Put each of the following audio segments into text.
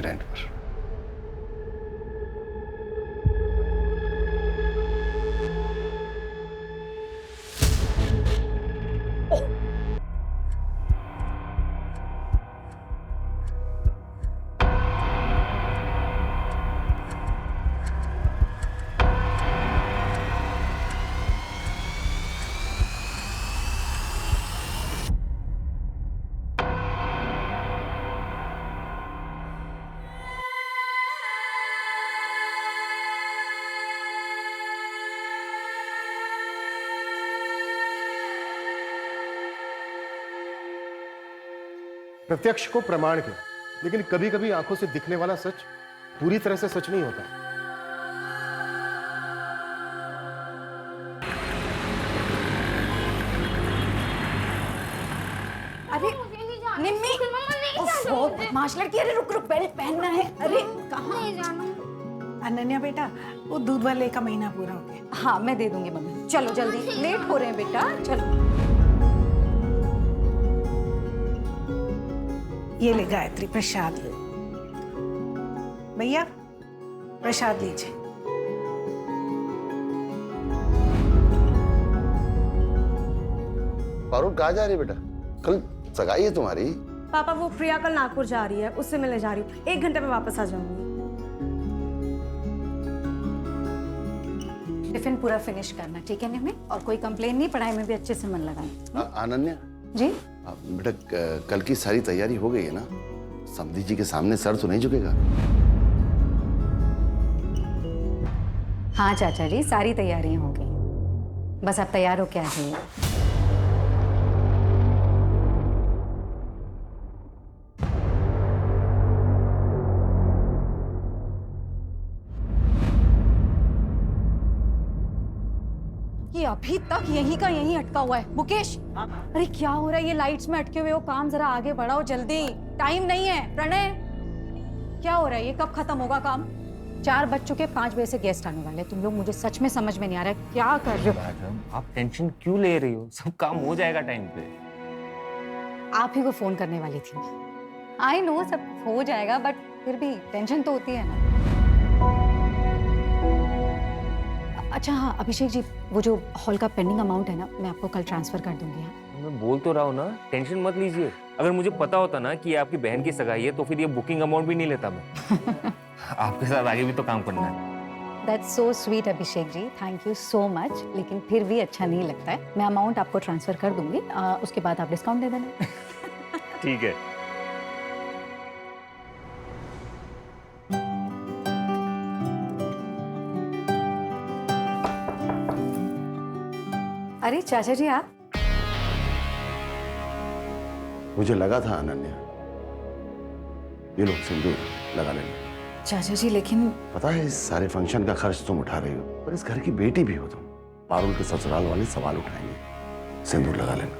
Rent पर। प्रत्यक्ष को प्रमाण के, लेकिन कभी कभी आंखों से दिखने वाला सच पूरी तरह से सच नहीं होता। अरे निम्मी, ओफो बदमाश लड़की, अरे रुक रुक, बेल्ट पहनना है। अरे कहाँ? नहीं जानू। अनन्या बेटा, वो दूध वाले का महीना पूरा हो गया। हाँ मैं दे दूंगी मम्मी, चलो जल्दी, लेट हो रहे हैं बेटा, चलो। ये ले गायत्री प्रसाद ले। भैया प्रसाद लीजिए। पारुल कहाँ जा रही है बेटा? कल सगाई है तुम्हारी। पापा वो प्रिया कल नागपुर जा रही है, उससे मिलने जा रही हूँ। 1 घंटे में वापस आ जाऊंगी। टिफिन पूरा फिनिश करना, ठीक है निम्मी? और कोई कंप्लेन नहीं, पढ़ाई में भी अच्छे से मन लगाएं। अनन्या जी बेटा, कल की सारी तैयारी हो गई है ना? समधी जी के सामने सर तो नहीं झुकेगा? हाँ चाचा जी, सारी तैयारियां हो गई, बस आप तैयार हो के आ जाइए। ये अभी तक यहीं का यहीं अटका हुआ है। मुकेश, अरे क्या हो रहा है? ये लाइट्स में अटके हुए हो, काम जरा आगे बढ़ाओ जल्दी, टाइम नहीं है। प्रणय, क्या हो रहा है? ये कब खत्म होगा काम? 4 बज चुके, 5 बजे से गेस्ट आने वाले। तुम लोग, मुझे सच में समझ में नहीं आ रहा है क्या कर रहे हो। मैडम, आप टेंशन क्यों ले रही हो? सब काम हो जाएगा टाइम पे। आप ही को फोन करने वाली थी। आई नो सब हो जाएगा, बट फिर भी टेंशन तो होती है ना। अच्छा हाँ अभिषेक जी, वो जो हॉल का पेंडिंग अमाउंट है ना, मैं आपको कल ट्रांसफर कर दूंगी। हाँ मैं बोल तो रहा हूँ ना, टेंशन मत लीजिए। अगर मुझे पता होता ना कि ये आपकी बहन की सगाई है तो फिर ये बुकिंग अमाउंट भी नहीं लेता मैं। आपके साथ आगे भी तो काम करना है। That's so sweet Abhishek ji, thank you so much. लेकिन फिर भी अच्छा नहीं लगता है। मैं अमाउंट आपको ट्रांसफर कर दूंगी, उसके बाद आप डिस्काउंट दे देना। ठीक है। अरे चाचा जी आप? मुझे लगा था अनन्या, ये लोग सिंदूर लगा लेंगे। चाचा जी लेकिन पता है इस सारे फंक्शन का खर्च तुम उठा रही हो, पर इस घर की बेटी भी हो तुम। पारुल के ससुराल वाले सवाल उठाएंगे। सिंदूर लगा लेना।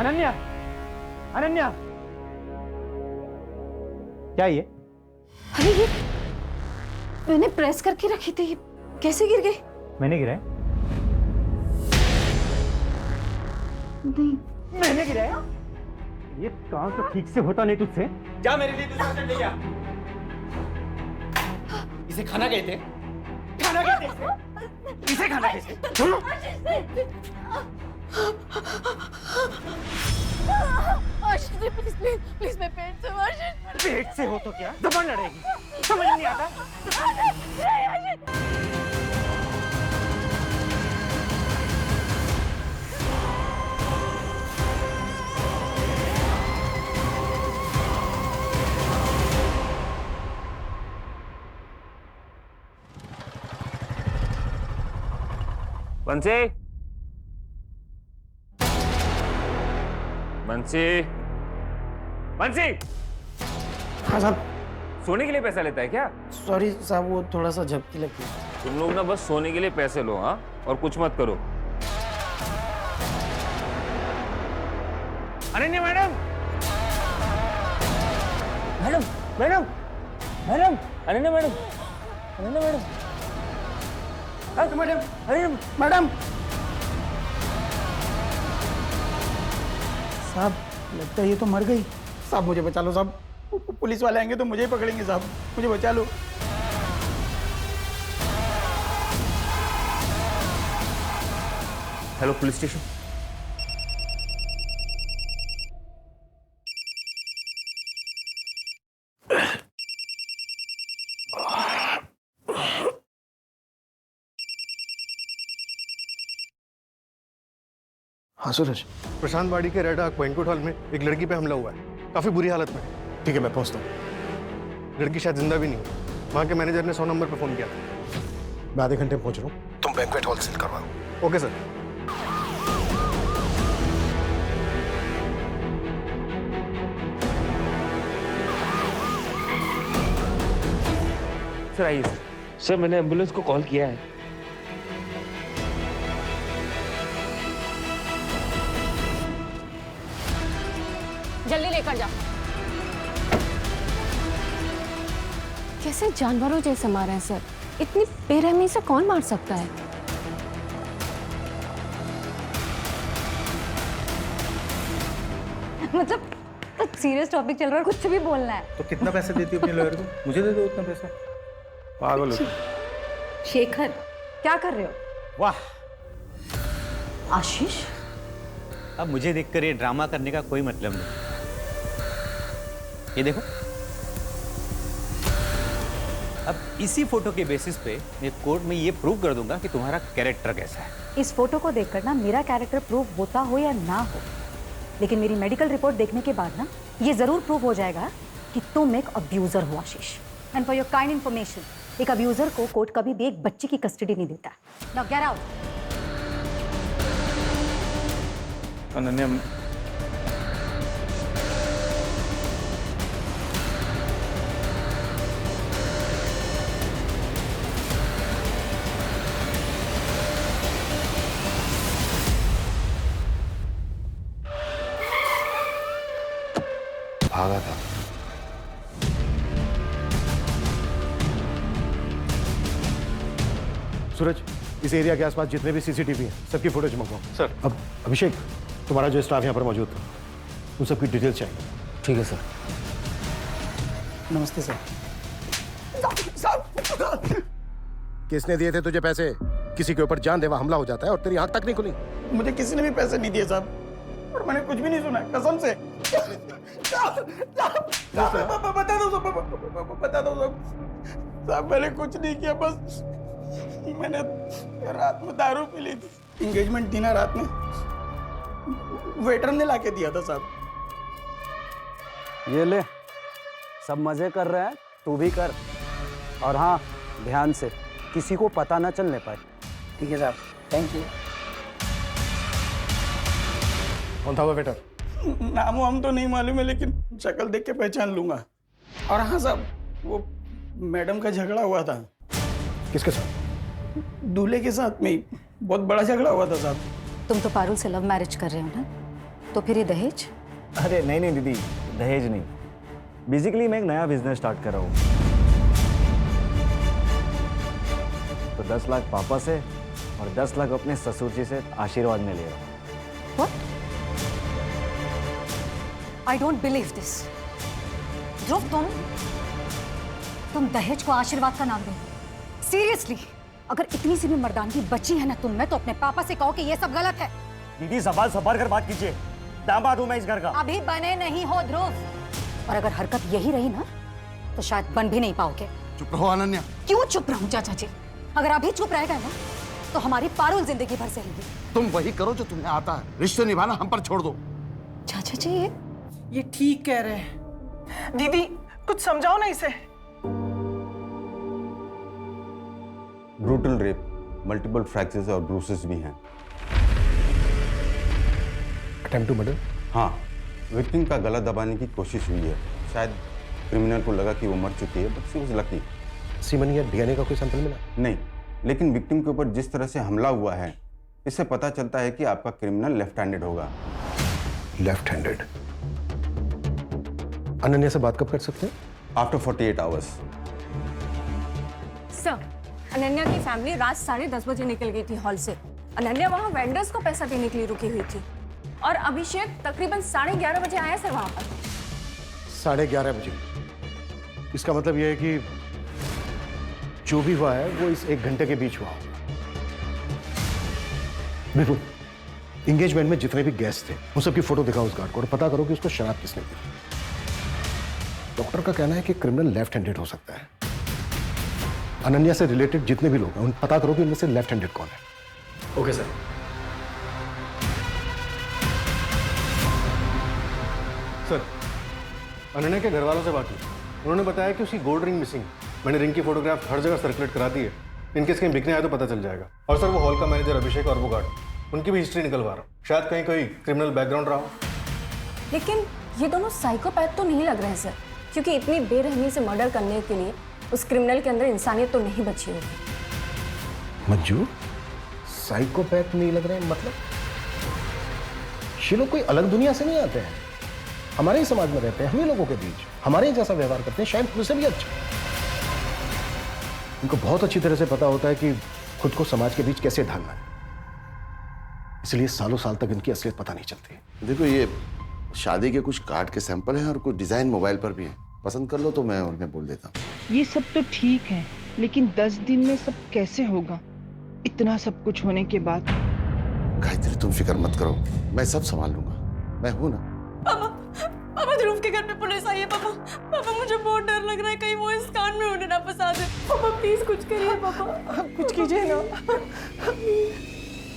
अनन्या, अनन्या, क्या ये? अरे ये मैंने प्रेस करके रखी थी, कैसे गिर गई? मैंने गिराया? नहीं। मैंने गिराया? ये काम तो ठीक से होता नहीं तुझसे। जा मेरे लिए दूसरा सेट ले आ। इसे खाना कहते? खाना कहते इसे? इसे खाना कहते? आशीष प्लीज प्लीज प्लीज, मैं पेट से आशीष। पेट से हो तो क्या? जबान लड़ेगी? समझ नहीं आता? बंसी, बंसी, बंसी। हाँ साहब। सोने के लिए पैसा लेता है क्या? सॉरी साहब, वो थोड़ा सा झपकी लगती है। तुम लोग ना बस सोने के लिए पैसे लो, हाँ, और कुछ मत करो। Ananya madam, madam, madam, madam, Ananya madam, Ananya madam, madam, अरे मैडम। साहब लगता है ये तो मर गई। साहब मुझे बचा लो साहब, पुलिस वाले आएंगे तो मुझे ही पकड़ेंगे साहब, मुझे बचा लो। Hello police station. हाँ सूरज, प्रशांत वाड़ी के रेड आर्क बैंक्वेट हॉल में एक लड़की पे हमला हुआ है, काफी बुरी हालत में। ठीक है मैं पहुंचता हूँ। लड़की शायद जिंदा भी नहीं है। वहाँ के मैनेजर ने 100 नंबर पे फोन किया था। मैं आधे घंटे में पहुंच रहा हूँ, तुम बैंक्वेट हॉल सील करवाओ। Okay sir. सर आइए सर। सर मैंने एम्बुलेंस को कॉल किया है। जल्दी लेकर जा। कैसे जानवरों जैसे मारे हैं सर? इतनी बेरहमी से कौन मार सकता है? मतलब सीरियस टॉपिक चल रहा है, कुछ भी बोलना है। तो कितना पैसे देती हो अपने लॉयर को? मुझे दे दो उतना पैसा। पागल हो तुम। शेखर, क्या कर रहे हो? वाह, आशीष, अब मुझे देखकर ये ड्रामा करने का कोई मतलब नहीं। ये देखो, अब इसी फोटो के बेसिस पे मैं कोर्ट में ये प्रूव कर दूंगा कि तुम्हारा कैरेक्टर कैसा है। इस फोटो को देखकर ना मेरा कैरेक्टर प्रूव होता हो या ना हो, लेकिन मेरी मेडिकल रिपोर्ट देखने के बाद ना ये जरूर प्रूव हो जाएगा कि तुम एक अब्यूजर हो Ashish. And for your kind information, एक अब्यूजर को कोर्ट कभी भी एक बच्चे की कस्टडी नहीं देता। Now get out. अनन्या, भागा था। सूरज, इस एरिया के आसपास जितने भी सीसीटीवी हैं सबकी फुटेज मंगवाओ। सर। अब अभिषेक, तुम्हारा जो स्टाफ यहाँ पर मौजूद था उन सबकी डिटेल चाहिए। ठीक है सर। नमस्ते सर। किसने दिए थे तुझे पैसे? किसी के ऊपर जानलेवा हमला हो जाता है और तेरी आंख तक नहीं खुली। मुझे किसी ने भी पैसे नहीं दिए साहब, और मैंने कुछ भी नहीं सुना कसम से। बता दो साहब, मैंने कुछ नहीं किया, बस मैंने रात में दारू पी ली थी। एंगेजमेंट थी ना रात में, वेटर ने लाके दिया था साहब। ये ले, सब मजे कर रहे हैं, तू भी कर। और हाँ, ध्यान से, किसी को पता ना चलने पाए। ठीक है साहब, थैंक यू। कौन था वो वेटर? नाम वाम तो नहीं मालूम है, लेकिन शक्ल देख के पहचान लूंगा। और हाँ साहब, वो मैडम का झगड़ा हुआ था। किसके साथ? दूल्हे के साथ में ही बहुत बड़ा झगड़ा हुआ था साहब। तुम तो पारुल से लव मैरिज कर रहे हो ना, तो फिर ये दहेज? अरे नहीं नहीं दीदी, दहेज नहीं। बेसिकली मैं एक नया बिजनेस स्टार्ट कर रहा हूँ, तो 10 लाख पापा से और 10 लाख अपने ससुर जी से आशीर्वाद में ले रहा हूँ। What? I don't believe this. ध्रुव, तुम दहेज को आशीर्वाद का नाम दे? सीरियसली? अगर इतनी सी भी मर्दानगी बची है ना तुम में, तो अपने पापा से कहो कि ये सब गलत है। दीदी संभाल संभाल कर बात कीजिए, दामाद हूं मैं इस घर का। अभी बने नहीं हो ध्रुव, और अगर हरकत यही रही ना तो शायद बन भी नहीं पाओगे। चुप रहो अनन्या। क्यों चुप रहूं चाचा जी? अगर अभी चुप रह गए ना तो हमारी पारुल जिंदगी भर सहेगी। तुम वही करो जो तुम्हें आता है, रिश्ते निभाना हम पर छोड़ दो। चाचा जी, ये ठीक कह रहे हैं। दीदी कुछ समझाओ ना इसे। ब्रूटल रेप, मल्टीपल फ्रैक्चर्स और ब्रूसेस भी हैं। Attempt to murder? हाँ, विक्टिम का गला दबाने की कोशिश हुई है। शायद क्रिमिनल को लगा कि वो मर चुकी है, but she was lucky. Semen या डीएनए का कोई सैंपल मिला? नहीं, लेकिन विक्टिम के ऊपर जिस तरह से हमला हुआ है, इससे पता चलता है कि आपका क्रिमिनल लेफ्ट हैंडेड होगा। Left handed? अनन्या से बात कब कर सकते हैं? After 48 hours. सर, अनन्या की फैमिली रात 10:30 बजे निकल गई थी हॉल से। अनन्या वहाँ वेंडर्स को पैसा देने के लिए रुकी हुई थी और अभिषेक तकरीबन 11:30 बजे आया सर वहाँ पर। 11:30 बजे? इसका मतलब यह है कि जो भी हुआ है वो इस 1 घंटे के बीच हुआ होगा। बिल्कुल, एंगेजमेंट में जितने भी गेस्ट थे उन सबकी फोटो दिखाओ उस गार्ड को और पता करो कि उसको शराब किसने दी। डॉक्टर का कहना है कि क्रिमिनल लेफ्ट हैंडेड हो सकता है। अनन्या से रिलेटेड जितने भी लोग हैं उन पता करो कि इनमें से लेफ्ट हैंडेड कौन है। Okay sir. सर, अनन्या के घर वालों से बात की, उन्होंने बताया कि उसकी गोल्ड रिंग मिसिंग। मैंने रिंग की फोटोग्राफ हर जगह सर्कुलेट करा दी है। इनकेस कहीं बिकने आए तो पता चल जाएगा। और सर वो हॉल का मैनेजर अभिषेक और वो गार्ड, उनकी भी हिस्ट्री निकलवा रहा हूँ। शायद कहीं कोई क्रिमिनल बैकग्राउंड रहा हो। लेकिन ये दोनों साइकोपैथ तो नहीं लग रहे हैं सर, क्योंकि इतनी बेरहमी से मर्डर करने के लिए उस क्रिमिनल के अंदर इंसानियत तो नहीं बची होगी। मंजू, साइकोपैथ नहीं लग रहे हैं मतलब? ये लोग कोई अलग दुनिया से नहीं आते हैं, हमारे ही समाज में रहते हैं, हम ही लोगों के बीच हमारे ही जैसा व्यवहार करते हैं, शायद मुझसे भी अच्छा। इनको बहुत अच्छी तरह से पता होता है कि खुद को समाज के बीच कैसे ढालना है, इसलिए सालों साल तक इनकी असलियत पता नहीं चलती। देखो, ये शादी के कुछ कार्ड के सैंपल हैं और कुछ डिजाइन मोबाइल पर भी हैं। पसंद कर लो तो मैं उन्हें बोल देता हूँ। ये सब तो ठीक है, लेकिन 10 दिन में सब कैसे होगा, इतना सब कुछ होने के बाद? गायत्री, तुम फिक्र मत करो, मैं सब संभाल लूंगा, मैं हूं ना। पापा ध्रुव के घर पे पुलिस आई है। पापा मुझे बहुत डर लग रहा है, कहीं वो इस कांड में उन्हें ना फंसा दे। पापा प्लीज कुछ करिए। पापा कुछ कीजिए ना।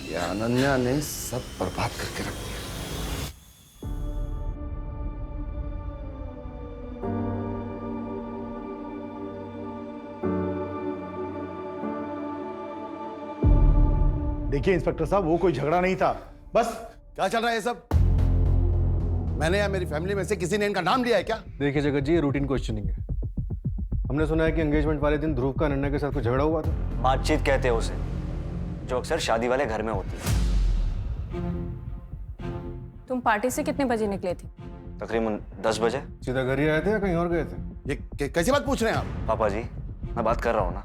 ये अनन्या ने सब बर्बाद करके रख दिया। देखिए इंस्पेक्टर साहब, वो कोई झगड़ा नहीं था, बस। क्या चल रहा है ये सब? मैंने या मेरी फैमिली में से किसी ने इनका नाम लिया है क्या? देखिए जगत जी, ये रूटीन क्वेश्चनिंग है। हमने सुना है कि एंगेजमेंट वाले दिन ध्रुव का अनन्या के साथ कुछ झगड़ा हुआ था। बातचीत कहते हैं उसे, जो अक्सर शादी वाले घर में होती है। तुम पार्टी से कितने बजे निकले थे? तकरीबन 10 बजे। सीधा घर ही आए थे या कहीं और गए थे? ये कैसी बात पूछ रहे हैं आप? पापा जी, मैं बात कर रहा हूँ ना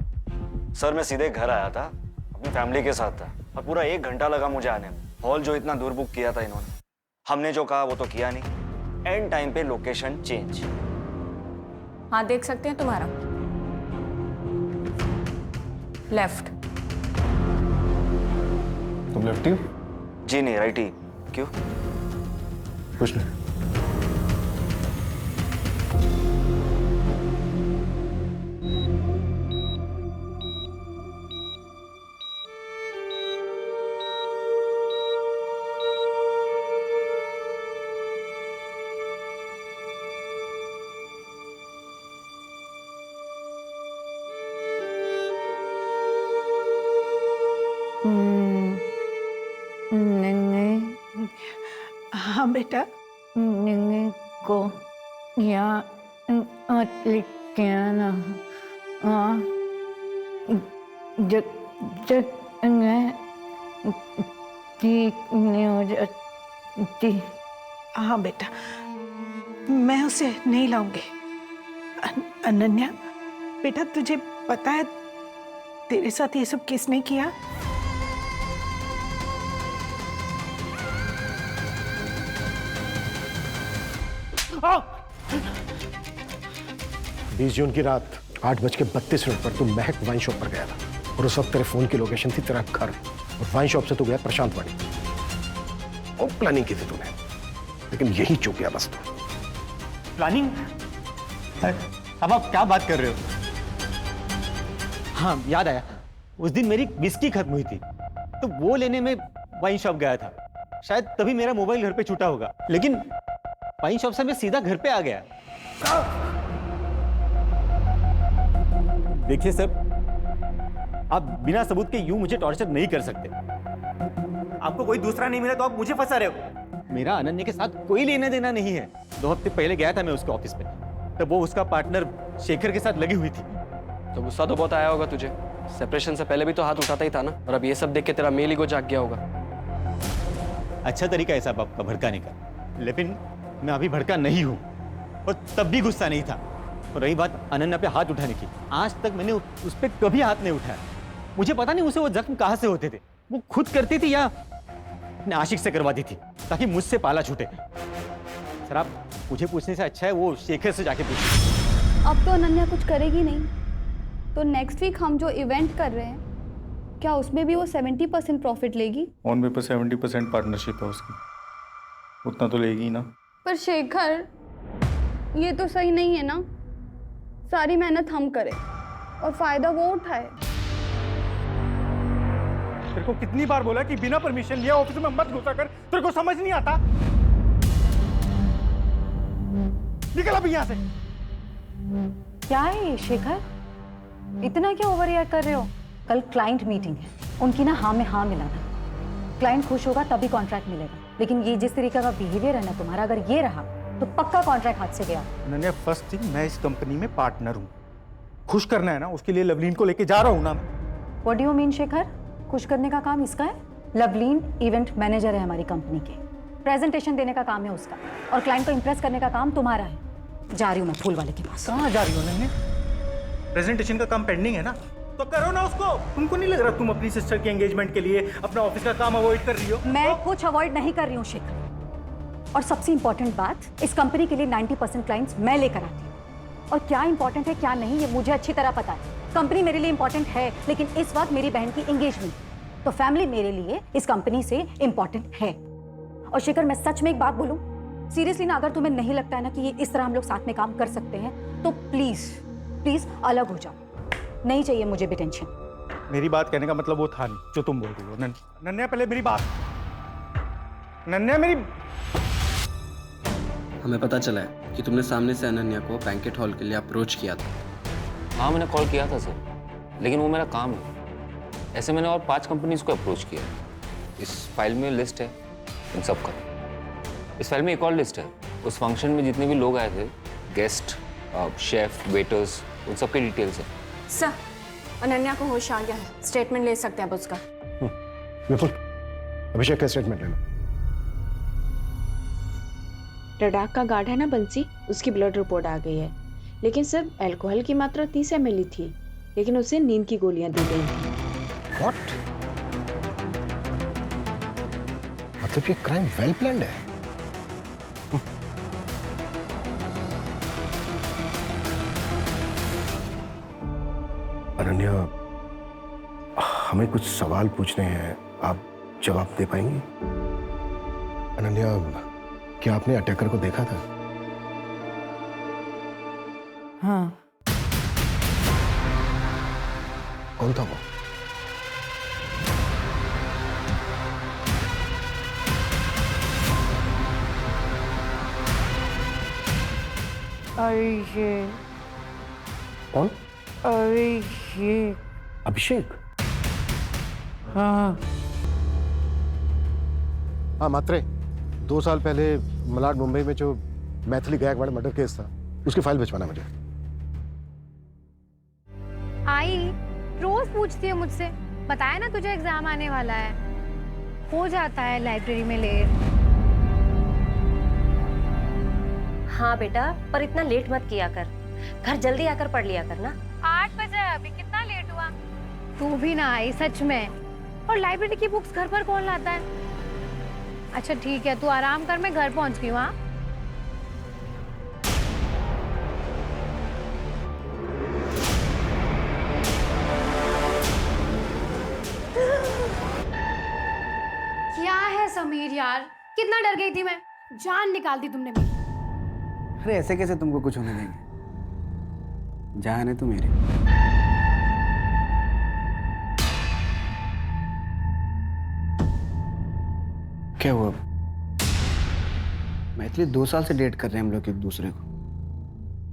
सर। मैं सीधे घर आया था, अपनी फैमिली के साथ था, और पूरा 1 घंटा लगा मुझे आने में। हॉल जो इतना दूर बुक किया था इन्होंने, हमने जो कहा वो तो किया नहीं। एंड टाइम पे लोकेशन चेंज। हाँ देख सकते हैं तुम्हारा लेफ्ट। तुम लेफ्टी हो? जी नहीं, राइटी। क्यों? कुछ नहीं। हाँ बेटा, को यहाँ लेके आना। हाँ, जब मैं ठीक नहीं हो जाती। हाँ बेटा, मैं उसे नहीं लाऊंगी। अनन्या बेटा, तुझे पता है तेरे साथ ये सब किसने किया? बीस जून की रात 8:32 पर तू महक वाइन शॉप पर गया था, और उस वक्त तेरे फोन की लोकेशन थी तेरा घर, और वाइन शॉप से तू गया प्रशांत वाड़ी। और प्लानिंग की थी तूने, लेकिन यही चूक गया बस तू। प्लानिंग? अब आप क्या बात कर रहे हो? हाँ याद आया, उस दिन मेरी विस्की खत्म हुई थी, तो वो लेने में वाइन शॉप गया था। शायद तभी मेरा मोबाइल घर पे छूटा होगा, लेकिन वाइन शॉप से मैं सीधा घर पे आ गया। देखिए सर, आप बिना सबूत के यूं मुझे टॉर्चर नहीं कर सकते। आपको कोई दूसरा नहीं मिला तो आप मुझे फंसा रहे हो। मेरा अनन्या के साथ कोई लेना देना नहीं है। 2 हफ्ते पहले गया था मैं उसके ऑफिस पे, तब वो उसका पार्टनर शेखर के साथ लगी हुई थी। तो गुस्सा तो बहुत आया होगा तुझे। सेपरेशन से पहले भी तो हाथ उठाता ही था ना, और अब ये सब देख के तेरा मेल ईगो जाग गया होगा। अच्छा तरीका है साहब आपका भड़काने का, लेकिन मैं अभी भड़का नहीं हूँ, और तब भी गुस्सा नहीं था। और रही बात अनन्या पे हाथ उठाने की, आज तक मैंने उस पर कभी हाथ नहीं उठाया। मुझे पता नहीं उसे वो जख्म कहाँ से होते थे, वो खुद करती थी या अपने आशिक से करवाती थी ताकि मुझसे पाला छूटे। सर आप मुझे पूछने से अच्छा है वो शेखर से जाके पूछिए। अब तो अनन्या कुछ करेगी नहीं, तो नेक्स्ट वीक हम जो इवेंट कर रहे हैं क्या उसमें भी वो 70% प्रॉफिट लेगी? ऑन पेपर 70% पार्टनरशिप है उसकी, उतना तो लेगी ही ना। पर शेखर ये तो सही नहीं है ना, सारी मेहनत हम करें और फायदा वो उठाए। तेरे को कितनी बार बोला कि बिना परमिशन लिए ऑफिस में मत घुसा कर, तेरे को समझ नहीं आता? निकल अभी यहाँ से। क्या है ये शेखर, इतना क्या ओवर रिएक्ट कर रहे हो? कल क्लाइंट मीटिंग है, उनकी ना हाँ में हाँ मिलाना। क्लाइंट खुश होगा तभी कॉन्ट्रैक्ट मिलेगा, लेकिन ये जिस तरीके का बिहेवियर है ना तुम्हारा, अगर ये रहा तो पक्का कॉन्ट्रैक्ट हाथ से गया। अनन्या, फर्स्ट थिंग, मैं इस कंपनी में पार्टनर हूँ, खुश करना है ना, उसके लिए लवलीन को लेके जा रहा हूँ ना। What do you mean Shekhar? खुश करने का काम इसका है? लवलीन इवेंट मैनेजर है हमारी कंपनी के, प्रेजेंटेशन देने का काम है उसका, और क्लाइंट को इंप्रेस करने का काम तुम्हारा है। जा रही हूँ मैं फूल वाले के पास। कहाँ जा रही हो अनन्या? प्रेजेंटेशन का काम पेंडिंग है ना, तो करो ना उसको। तुमको नहीं लग रहा तुम अपनी सिस्टर के एंगेजमेंट के लिए अपना ऑफिस का काम अवॉइड कर रही हो? मैं कुछ अवॉइड नहीं कर रही हूँ शेखर, और सबसे इंपॉर्टेंट बात, इस कंपनी के लिए 90% क्लाइंट्स मैं लेकर आती हूँ, और क्या इंपॉर्टेंट है क्या नहीं ये मुझे अच्छी तरह पता है। कंपनी मेरे लिए इंपॉर्टेंट है, लेकिन इस वक्त मेरी बहन की एंगेजमेंट, तो फैमिली मेरे लिए इस कंपनी से इंपॉर्टेंट है। और शेखर मैं सच में एक बात बोलूं, सीरियसली ना, अगर तुम्हें नहीं लगता है ना कि ये इस तरह हम लोग साथ में काम कर सकते हैं, तो प्लीज प्लीज अलग हो जाओ। नहीं चाहिए मुझे भी टेंशन। मेरी बात कहने का मतलब वो था नहीं जो तुम बोल रही हो। नन्या, पहले मेरी बात। नन्या, मेरी। हमें पता चला है कि तुमने सामने से अनन्या को बैंकेट हॉल के लिए अप्रोच किया था। हाँ मैंने कॉल किया था सर, लेकिन वो मेरा काम है। ऐसे मैंने और 5 कंपनीज को अप्रोच किया। इस फाइल में लिस्ट है इन सब का। इस फाइल में एक और लिस्ट है, उस फंक्शन में जितने भी लोग आए थे, गेस्ट, शेफ, वेटर्स, उन सब की डिटेल्स है। सर, अनन्या को होश आ गया है, स्टेटमेंट ले सकते हैं अब उसका। बिल्कुल, अभिषेक का स्टेटमेंट लेना। लद्दाख का गार्ड है ना बंसी, उसकी ब्लड रिपोर्ट आ गई है, लेकिन सर अल्कोहल की मात्रा 30 ml थी, लेकिन उसे नींद की गोलियां दी गई थी। What? मतलब ये क्राइम वेल प्लान्ड है। अनन्या, हमें कुछ सवाल पूछने हैं, आप जवाब दे पाएंगी? अनन्या, क्या आपने अटैकर को देखा था? हाँ। कौन था वो? अभिषेक। कौन? अभिषेक। अभिषेक? हाँ हाँ मात्रे, 2 साल पहले मलाड मुंबई में जो मैथिली गायकवाड़ मर्डर केस था, उसकी फाइल भिजवाना मुझे। आई रोज पूछती है मुझसे, बताया ना तुझे एग्जाम आने वाला है, हो जाता है लाइब्रेरी में लेट। हाँ बेटा, पर इतना लेट मत किया कर, घर जल्दी आकर पढ़ लिया कर ना। 8 बजे अभी कितना लेट हुआ? तू भी ना आई सच में, और लाइब्रेरी की बुक्स घर पर कौन लाता है? अच्छा ठीक है, तू आराम कर, मैं घर पहुंच गई हूँ। हाँ क्या है समीर यार, कितना डर गई थी मैं, जान निकाल दी तुमने मेरी। अरे ऐसे कैसे तुमको कुछ होने देंगे, जान है तू मेरी। क्या हुआ? मैथिली 2 साल से डेट कर रहे हैं हम लोग एक दूसरे को,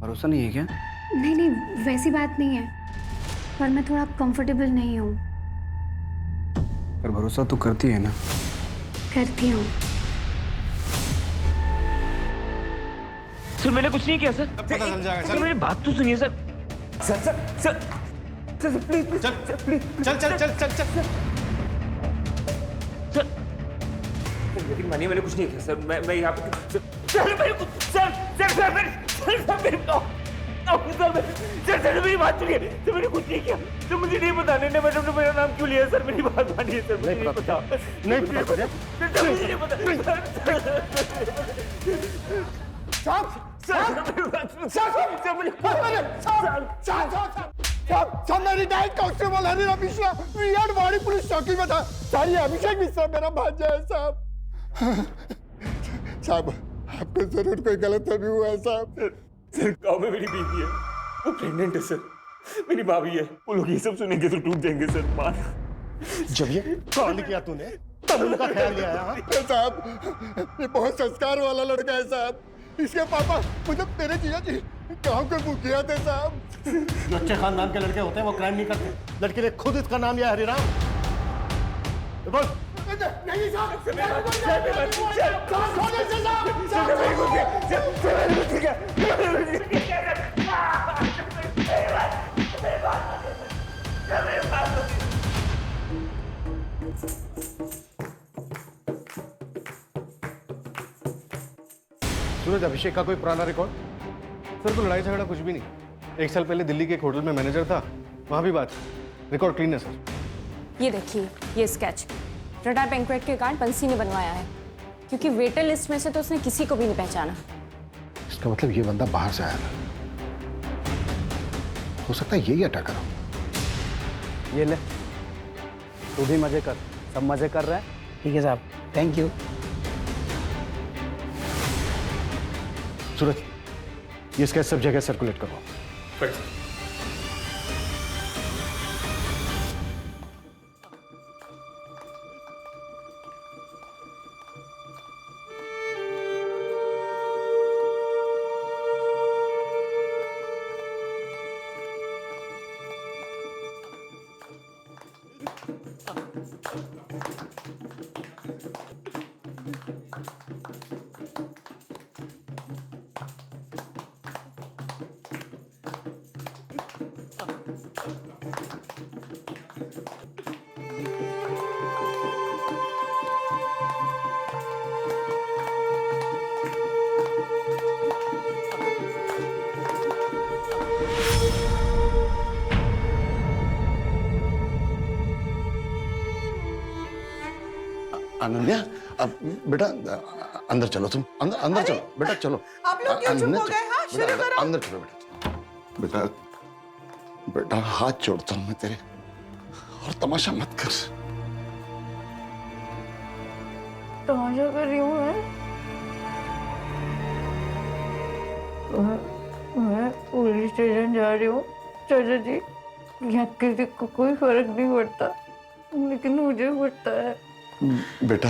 भरोसा नहीं है क्या? नहीं नहीं, वैसी बात नहीं है, पर मैं थोड़ा कंफर्टेबल नहीं हूँ। पर भरोसा तो करती है ना? करती हूँ। सर मैंने कुछ नहीं किया सर। पता चल जाएगा। सर मेरी बात तो सुनिए sir. Sir sir sir sir please चल प्लीज चल चल चल चल चल सर यकीन मानिए मैंने कुछ नहीं किया सर। मैं यहाँ पे सर मेरे को सर सर सर मेरे सर मेरी बात सुनिए सर, मैंने कुछ नहीं किया सर, मुझे नहीं पता नहीं मैडम ने मेरा नाम क्यों लिया सर, मेरी बात मानिए सर, मुझे नहीं पता नहीं पता सर, मुझे नहीं पता मेरी डाइट कांस्टेबल हनीरा मिश्रा रियाड़वाड़ी पुलिस चौकी में था। सारी अभिषेक मिश्रा मेरा भांजा है साहब। साहब आपको जरूर कोई गलतफहमी हुआ है साहब। सर गाँव में मेरी बीवी है, वो प्रेग्नेंट है सर, मेरी भाभी है, वो लोग ये सब सुनेंगे तो टूट जाएंगे सर। मान जब ये कांड किया तूने तब उनका ख्याल नहीं आया? साहब ये बहुत संस्कार वाला लड़का है साहब। इसके पापा मतलब मेरे जीजा जी गांव के मुखिया थे साहब। जो अच्छे खानदान के लड़के होते हैं वो क्राइम नहीं करते। लड़के ने खुद इसका नाम लिया हरिराम। बोल। नहीं साहब सूरज, अभिषेक का कोई पुराना रिकॉर्ड? सर कोई लड़ाई झगड़ा कुछ भी नहीं। 1 साल पहले दिल्ली के एक होटल में मैनेजर था, वहां भी बात। रिकॉर्ड क्लीन है सर। ये देखिए, ये स्केच रडार बैंक्वेट के कार्ड बंसी ने बनवाया है, क्योंकि वेटर लिस्ट में से तो उसने किसी को भी नहीं पहचाना। इसका मतलब ये बंदा बाहर से आया था। हो सकता है यही अटैक करो। ये ले, तू भी मजे कर, सब मजे कर रहे हैं। ठीक है साहब, थैंक यू। सूरज, ये स्केच सब जगह सर्कुलेट करो। अनन्या, अब बेटा अंदर चलो, तुम अंदर अंदर चलो बेटा, चलो। आप लोग क्यों चुप हो गए? हाँ, शुरू करो। अंदर चलो बेटा। बेटा हाथ जोड़ता हूं मैं तेरे, और तमाशा मत कर। तमाशा कर रही हूँ मैं पुलिस स्टेशन जा रही हूँ चाचा जी। यहाँ किसी को कोई फर्क नहीं पड़ता, लेकिन मुझे पड़ता है। बेटा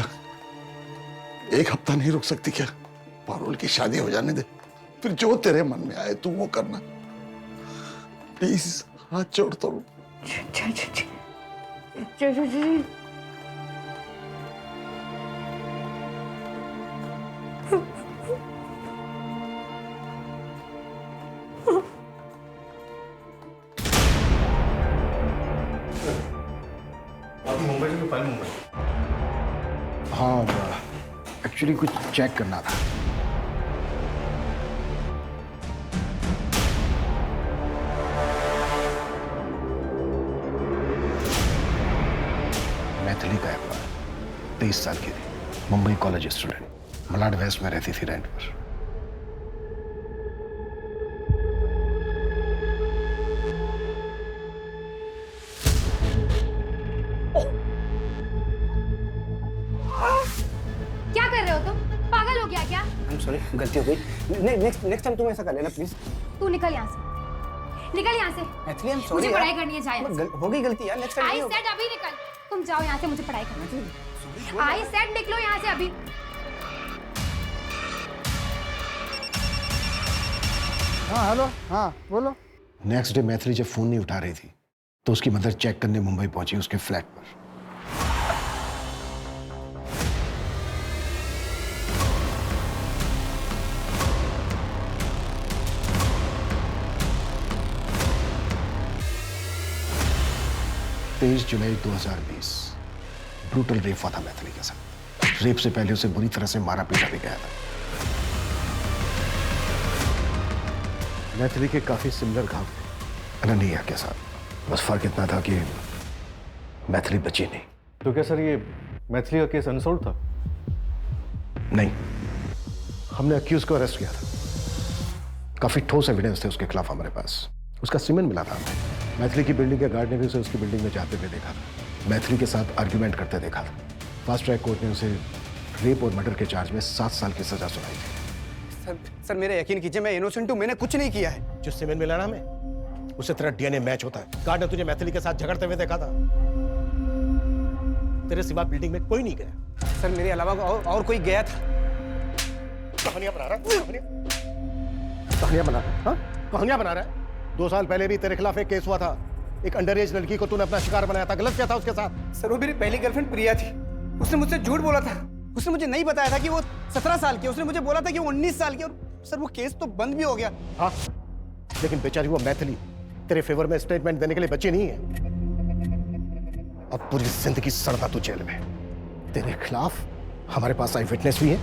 1 हफ्ता नहीं रुक सकती क्या? पारुल की शादी हो जाने दे, फिर जो तेरे मन में आए तू वो करना। प्लीज हाथ जोड़ता हूँ। चाचा जी आप मुंबई से फाइल मुंबई? हाँ, एक्चुअली कुछ चेक करना था। मैथिली का एक बार 23 साल की थी, Mumbai college student, Malad west में रहती थी रेंट पर। क्या कर रहे हो तुम? पागल हो गया क्या? सॉरी, गलती हो गई। नेक्स्ट टाइम तुम ऐसा कर लेना प्लीज। तू निकल यहाँ से, निकल यहाँ से। एक्चुअली आई एम सॉरी, मुझे पढ़ाई करनी है, जा यहाँ से। हो गई गलती यार, नेक्स्ट टाइम आई नहीं होगा। सेड अभी निकल, तुम जाओ यहाँ से, मुझे पढ़ाई करनी है। आई सेड निकलो यहाँ से अभी। हाँ हेलो, हाँ बोलो। नेक्स्ट डे मैथिली जब फोन नहीं उठा रही थी तो उसकी मदर चेक करने मुंबई पहुंची उसके फ्लैट पर। जुलाई 2020 ब्रूटल रेप हुआ था मैथिली के साथ। रेप से पहले उसे बुरी तरह से मारा पीटा भी गया था। मैथिली के काफी सिमिलर घाव थे अनन्या के साथ। बस फर्क इतना था कि मैथिली बची नहीं। तो क्या सर ये मैथिली का केस अनसोल्व था? नहीं, हमने अक्यूज को अरेस्ट किया था। काफी ठोस एविडेंस थे उसके खिलाफ हमारे पास। उसका सीमेंट मिला था हमें। मैथिली की बिल्डिंग के गार्ड ने भी उसे उसकी बिल्डिंग में जाते हुए देखा था। मैथिली के साथ आर्ग्यूमेंट करते देखा था। फास्ट ट्रैक कोर्ट ने उसे रेप और मर्डर के चार्ज में 7 साल की सजा सुनाई थी। सर मेरा यकीन कीजिए, मैं इनोसेंट हूँ, मैंने कुछ नहीं किया है। जो सीमेंट मिला ना हमें, उससे तेरा डीएनए मैच होता है। गार्ड ने तुझे मैथिली के साथ झगड़ते हुए देखा था। तेरे सिवा बिल्डिंग में कोई नहीं गया। सर मेरे अलावा और कोई गया था। कहानियां बना रहा है, कहानियां बना रहा है, हाँ? कहानियां बना रहा है। 2 साल पहले भी तेरे खिलाफ एक केस हुआ था। एक अंडर एज लड़की को तूने अपना शिकार बनाया था। गलत क्या था उसके साथ? सर वो मेरी पहली गर्लफ्रेंड प्रिया थी। उसने मुझसे झूठ बोला था। उसने मुझे नहीं बताया था कि वो 17 साल की। उसने मुझे बोला था कि वो 19 साल की। और सर वो केस तो बंद भी हो गया। हाँ, लेकिन बेचारी वो मैथिली तेरे फेवर में स्टेटमेंट देने के लिए बची नहीं है। अब पूरी जिंदगी सड़ता तू जेल में। तेरे खिलाफ हमारे पास आई विटनेस भी है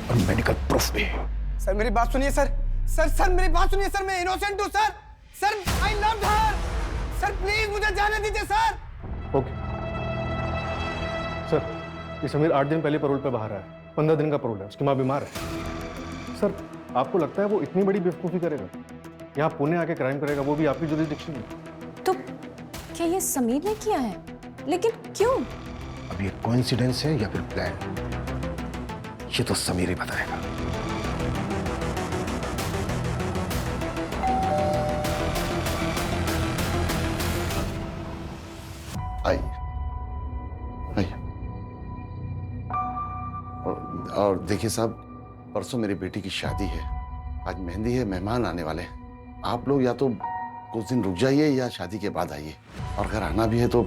और मेडिकल प्रूफ भी है। सर मेरी बात सुनिए सर। सर मेरी बात सुनिए सर। मैं इनोसेंट हूँ sir. Sir I loved her. Sir please मुझे जाने दीजिए सर। ओके सर, ये समीर 8 दिन पहले पैरोल पे बाहर आया। 15 दिन का पैरोल है। उसकी माँ बीमार है। सर आपको लगता है वो इतनी बड़ी बेवकूफ़ी करेगा? यहाँ पुणे आके क्राइम करेगा, वो भी आपकी जुरिसडिक्शन में? तो क्या ये समीर ने किया है? लेकिन क्यों? अब ये कोइंसिडेंस है या फिर प्लान, ये तो समीर ही बताएगा। आइए। और देखिए साहब, परसों मेरी बेटी की शादी है। आज मेहंदी है, मेहमान आने वाले हैं। आप लोग या तो कुछ दिन रुक जाइए या शादी के बाद आइए। और अगर आना भी है तो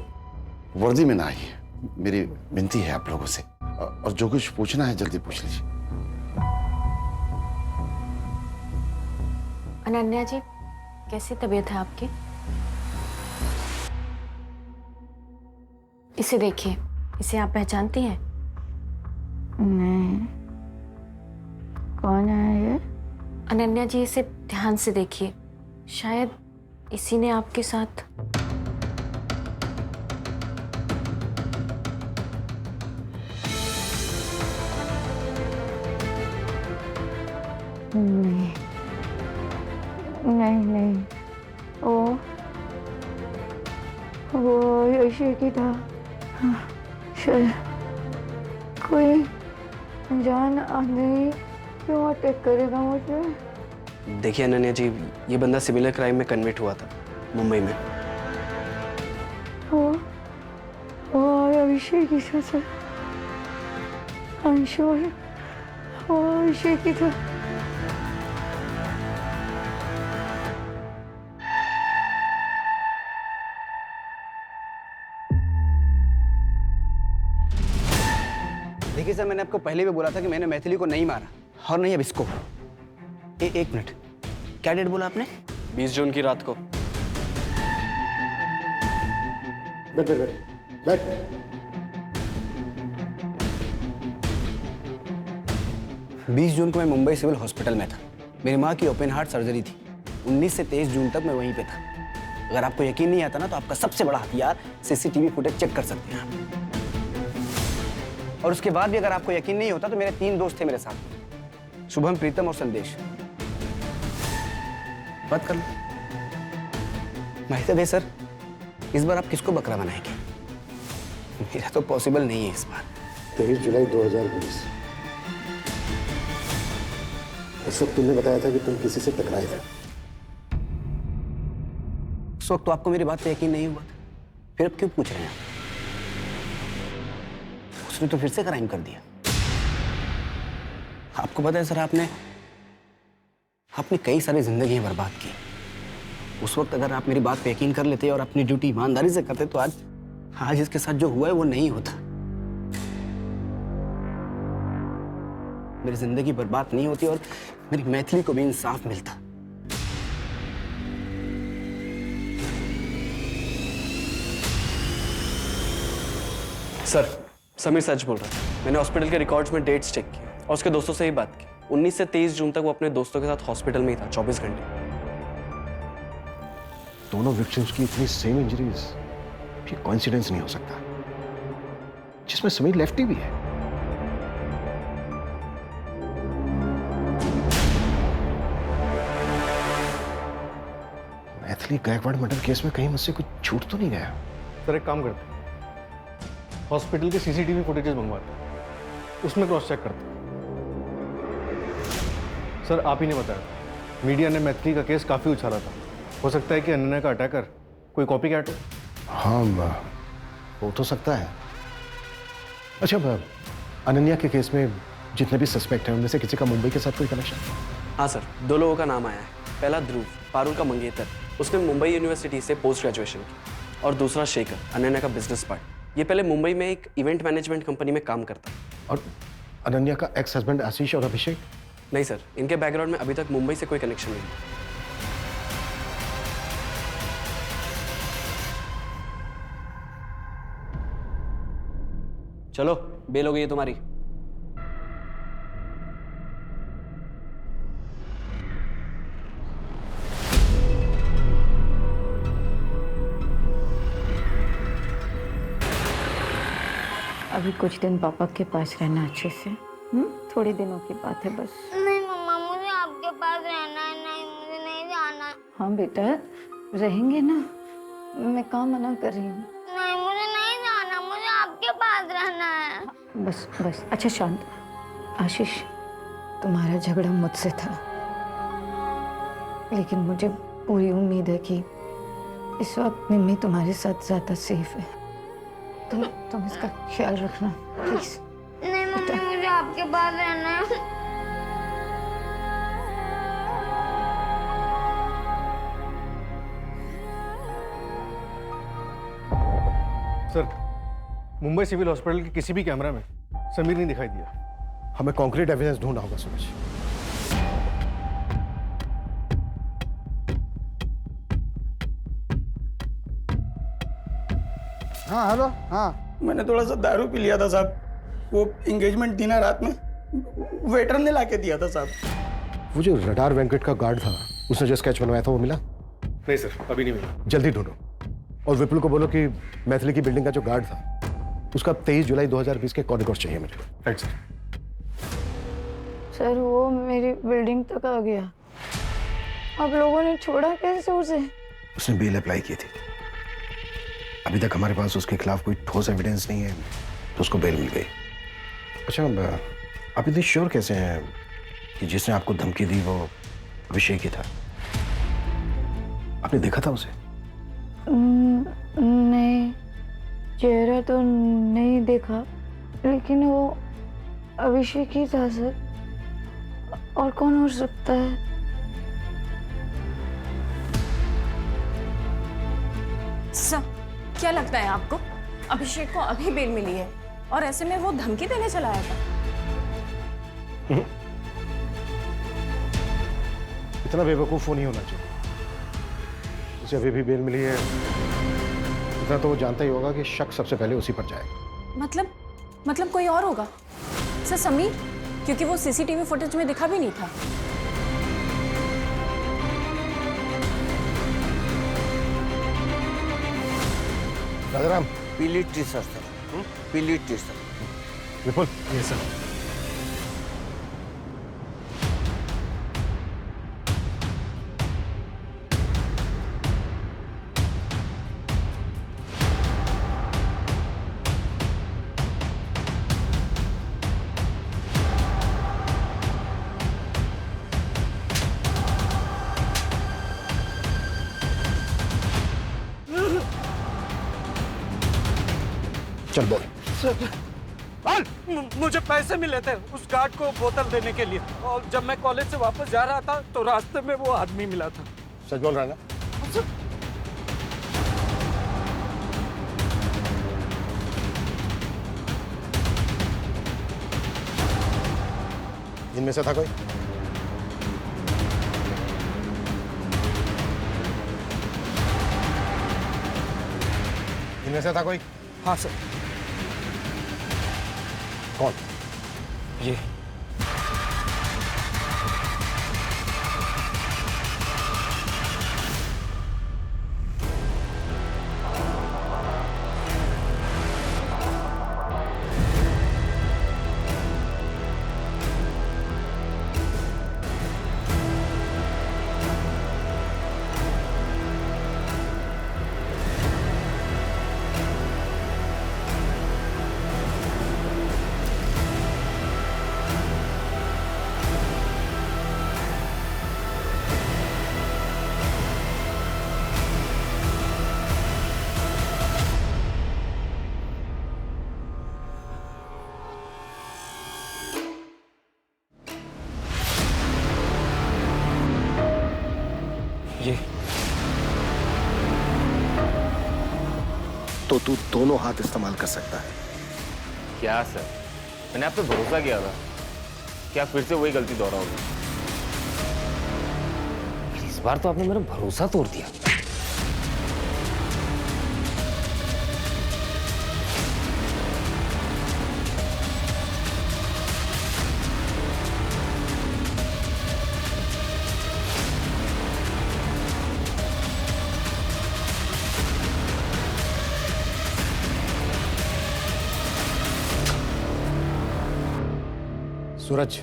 वर्दी में ना आइए। मेरी विनती है आप लोगों से। और जो कुछ पूछना है जल्दी पूछ लीजिए। अनन्या जी, कैसी तबीयत है आपकी? इसे देखिए, इसे आप पहचानती हैं? नहीं, कौन है ये? अनन्या जी, इसे ध्यान से देखिए। शायद इसी ने आपके साथ नहीं, वो यशी की था। शायद कोई अनजान आदमी क्यों अटैक करेगा मुझे? देखिए अनन्या जी, ये बंदा सिमिलर क्राइम में कन्विक्ट हुआ था मुंबई में। वो अभिषेक की था। I'm sure वो अभिषेक की था। देखिए सर, मैंने आपको पहले भी बोला था कि मैंने मैथिली को नहीं मारा और नहीं अब इसको। एक मिनट, क्या डेट बोला आपने? 20 जून की रात को। बैठ बैठ बैठ बैठ। 20 जून को मैं मुंबई सिविल हॉस्पिटल में था। मेरी माँ की ओपन हार्ट सर्जरी थी। 19 से 23 जून तक मैं वहीं पे था। अगर आपको यकीन नहीं आता ना, तो आपका सबसे बड़ा हथियार सीसीटीवी फुटेज चेक कर सकते हैं आप। और उसके बाद भी अगर आपको यकीन नहीं होता तो मेरे 3 दोस्त थे मेरे साथ, शुभम, प्रीतम और संदेश। बात कर लो। माहिता भाई सर, इस बार आप किसको बकरा बनाएंगे? मेरा तो पॉसिबल नहीं है इस बार। 23 जुलाई 2020। इस वक्त तुमने बताया था कि तुम किसी से टकराए थे। उस वक्त तो आपको मेरी बात पे यकीन नहीं हुआ था, फिर अब क्यों पूछ रहे हैं आप? उसने तो फिर से क्राइम कर दिया। आपको पता है सर, आपने कई सारी जिंदगियां बर्बाद की। उस वक्त अगर आप मेरी बात पे यकीन कर लेते और अपनी ड्यूटी ईमानदारी से करते तो आज इसके साथ जो हुआ है वो नहीं होता। मेरी जिंदगी बर्बाद नहीं होती और मेरी मैथिली को भी इंसाफ मिलता। सर, समीर सच बोल रहा है। मैंने हॉस्पिटल के रिकॉर्ड्स में डेट्स चेक किए और उसके दोस्तों से ही बात की। 19 से 23 जून तक वो अपने दोस्तों के साथ हॉस्पिटल में ही था, 24 घंटे। दोनों विक्टिम्स की इतनी सेम इंजरीज ये कोइंसिडेंस नहीं हो सकता, जिसमें समीर लेफ्टी भी है। मैथिली गायकवाड़ मर्डर केस में कहीं मुझसे कुछ छूट तो नहीं गया? सर एक काम करते हैं, हॉस्पिटल के सीसीटीवी फुटेजेस मंगवाते हैं, उसमें क्रॉस चेक करते हैं। सर आप ही ने बताया, मीडिया ने मैथिली का केस काफी उछाला था, हो सकता है कि अनन्या का अटैकर कोई कॉपी कैट हो। हाँ हो तो सकता है। अच्छा अनन्या के केस में जितने भी सस्पेक्ट हैं उनमें से किसी का मुंबई के साथ कोई कनेक्शन? हाँ सर, 2 लोगों का नाम आया है। पहला ध्रुव, पारुल का मंगेतर, उसने मुंबई यूनिवर्सिटी से पोस्ट ग्रेजुएशन की। और दूसरा शेखर, अनन्या का बिजनेस पार्टनर। ये पहले मुंबई में एक इवेंट मैनेजमेंट कंपनी में काम करता। और अनन्या का एक्स हस्बैंड आशीष और अभिषेक? नहीं सर, इनके बैकग्राउंड में अभी तक मुंबई से कोई कनेक्शन नहीं है। चलो, बेल हो गई है तुम्हारी। अभी कुछ दिन पापा के पास रहना अच्छे से। थोड़े दिनों की बात है बस। नहीं मम्मा, मुझे आपके पास रहना है। नहीं, मुझे नहीं जाना है। हाँ बेटा, रहेंगे ना, मैं कहाँ मना कर रही हूँ। नहीं, मुझे नहीं जाना, मुझे आपके पास रहना है। बस बस, अच्छा शांत। आशीष, तुम्हारा झगड़ा मुझसे था, लेकिन मुझे पूरी उम्मीद है कि इस वक्त मिम्मी तुम्हारे साथ ज्यादा सेफ है। तुम इसका ख्याल रखना प्लीज। नहीं मम्मी, मुझे आपके पास रहना है। सर, मुंबई सिविल हॉस्पिटल के किसी भी कैमरा में समीर नहीं दिखाई दिया। हमें कॉन्क्रीट एविडेंस ढूंढना होगा सूरज। हाँ हेलो। हाँ मैंने थोड़ा सा दारू पी लिया था साहब, वो एंगेजमेंट थी ना रात में, वेटर ने लाके दिया था साहब। वो जो रडार वेंकट का गार्ड था, उसने जो स्केच बनवाया था वो मिला? नहीं सर, अभी नहीं मिला। जल्दी ढूंढो और विपुल को बोलो कि मैथिली की बिल्डिंग का जो गार्ड था उसका 23 जुलाई 2020 के कॉर्डिनेटर्स चाहिए मुझे। Right sir. सर वो मेरी बिल्डिंग तक आ गया, आप लोगों ने छोड़ा कैसे उसे? उसने बेल अप्लाई की थी, अभी तक हमारे पास उसके खिलाफ कोई ठोस एविडेंस नहीं है, तो उसको बेल मिल गई। अच्छा आप इतनी श्योर कैसे हैं कि जिसने आपको धमकी दी वो अभिषेक ही था? आपने देखा था उसे? नहीं, चेहरा तो नहीं देखा, लेकिन वो अभिषेक ही था सर। और कौन हो सकता है? सर, क्या लगता है आपको अभिषेक को अभी बेल मिली है और ऐसे में वो धमकी देने चला आया था? इतना बेवकूफ नहीं होना चाहिए। उसे अभी भी बेल मिली है, इतना तो वो जानता ही होगा कि शक सबसे पहले उसी पर जाएगा। मतलब कोई और होगा सर? समीर, क्योंकि वो सीसीटीवी फुटेज में दिखा भी नहीं था। राजाराम, पीली टी शर्ट सर, पीली टी शर्ट। विपुल। ये सर। चल बोल। मुझे पैसे मिले थे उस गार्ड को बोतल देने के लिए, और जब मैं कॉलेज से वापस जा रहा था तो रास्ते में वो आदमी मिला था। सच बोल रहा है ना? इनमें से था कोई? इनमें से था कोई? हाँ सर। कौन? ये तो तू दोनों हाथ इस्तेमाल कर सकता है। क्या सर, मैंने आप पे भरोसा किया था, क्या फिर से वही गलती दोहराओगे? इस बार तो आपने मेरा भरोसा तोड़ दिया। सूरज,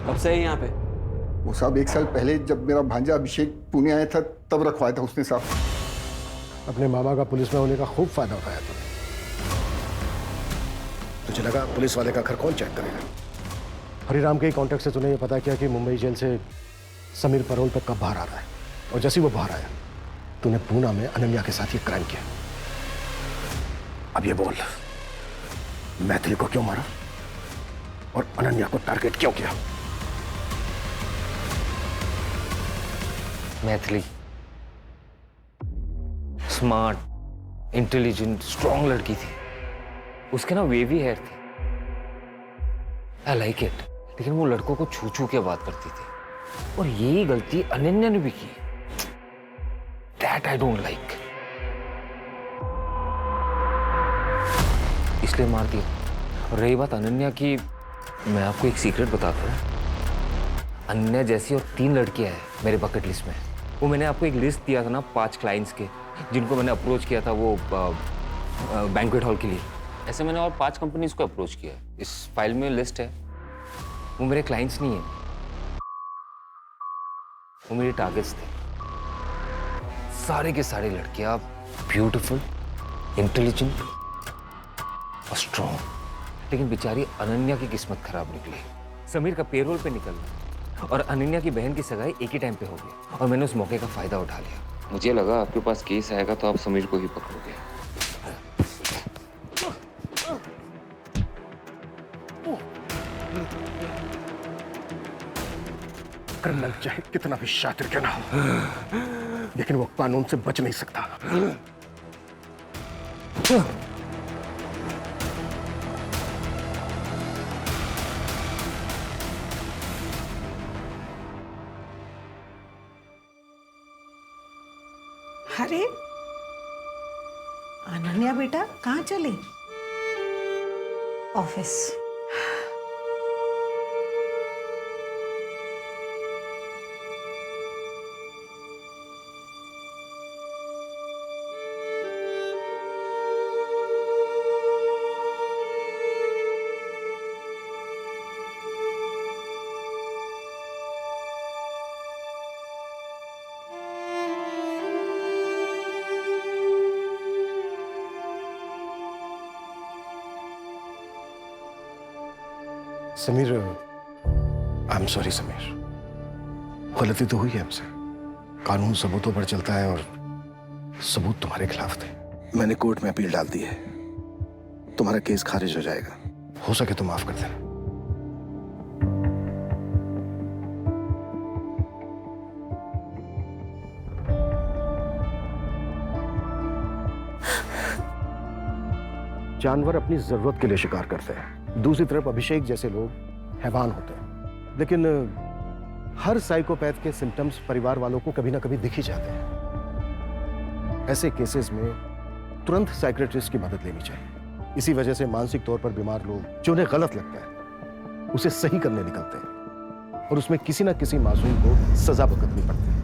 कब से है यहाँ पे? वो साहब 1 साल पहले जब मेरा भांजा अभिषेक पुणे आया था तब रखवाया था उसने साहब। अपने मामा का पुलिस में होने का खूब फायदा उठाया तूने। तुझे लगा पुलिस वाले का घर कौन चेक करेगा? हरिराम के कॉन्टेक्ट से तूने ये पता किया कि मुंबई जेल से समीर परोल पर कब बाहर आ रहा है, और जैसे ही वो बाहर आया तूने पूना में अनन्या के साथ ये क्राइम किया। अब ये बोल, मैथिली को क्यों मारा और अनन्या को टारगेट क्यों किया? मैथिली स्मार्ट, इंटेलिजेंट, स्ट्रॉन्ग लड़की थी। उसके ना वेवी हेयर थे, आई लाइक इट। लेकिन वो लड़कों को छू छू के बात करती थी, और यही गलती अनन्या ने भी की। दैट आई डोंट लाइक, इसलिए मार दिया। और रही बात अनन्या की, मैं आपको एक सीक्रेट बताता हूँ। अनन्या जैसी और 3 लड़कियां हैं मेरे बकेट लिस्ट में। वो मैंने आपको एक लिस्ट दिया था ना 5 क्लाइंट्स के, जिनको मैंने अप्रोच किया था वो बैंक्वेट हॉल के लिए। ऐसे मैंने और 5 कंपनीज को अप्रोच किया। इस फाइल में लिस्ट है। वो मेरे क्लाइंट्स नहीं है, वो मेरे टारगेट्स थे। सारे के सारे लड़कियां ब्यूटीफुल, इंटेलिजेंट और स्ट्रॉन्ग। लेकिन बेचारी अनन्या की किस्मत खराब निकली। समीर का पेरोल पे निकलना और अनन्या की बहन की सगाई एक ही टाइम पे हो गई, और मैंने उस मौके का फायदा उठा लिया। मुझे लगा आपके पास केस आएगा तो आप समीर को ही पकड़ोगे। क्रिमिनल चाहे कितना भी शातिर क्यों ना हो, लेकिन वो कानून से बच नहीं सकता। अरे अनन्या बेटा, कहाँ चली? Office. Sameer, I am sorry Sameer, गलती तो हुई है हमसे। कानून सबूतों पर चलता है और सबूत तुम्हारे खिलाफ थे। मैंने कोर्ट में अपील डाल दी है, तुम्हारा केस खारिज हो जाएगा। हो सके तो माफ कर देना। जानवर अपनी जरूरत के लिए शिकार करते हैं, दूसरी तरफ अभिषेक जैसे लोग हैवान होते हैं। लेकिन हर साइकोपैथ के सिम्टम्स परिवार वालों को कभी ना कभी दिख ही जाते हैं। ऐसे केसेस में तुरंत साइकियाट्रिस्ट की मदद लेनी चाहिए। इसी वजह से मानसिक तौर पर बीमार लोग जो उन्हें गलत लगता है उसे सही करने निकलते हैं, और उसमें किसी ना किसी मासूम को सजा भुगतनी पड़ती है।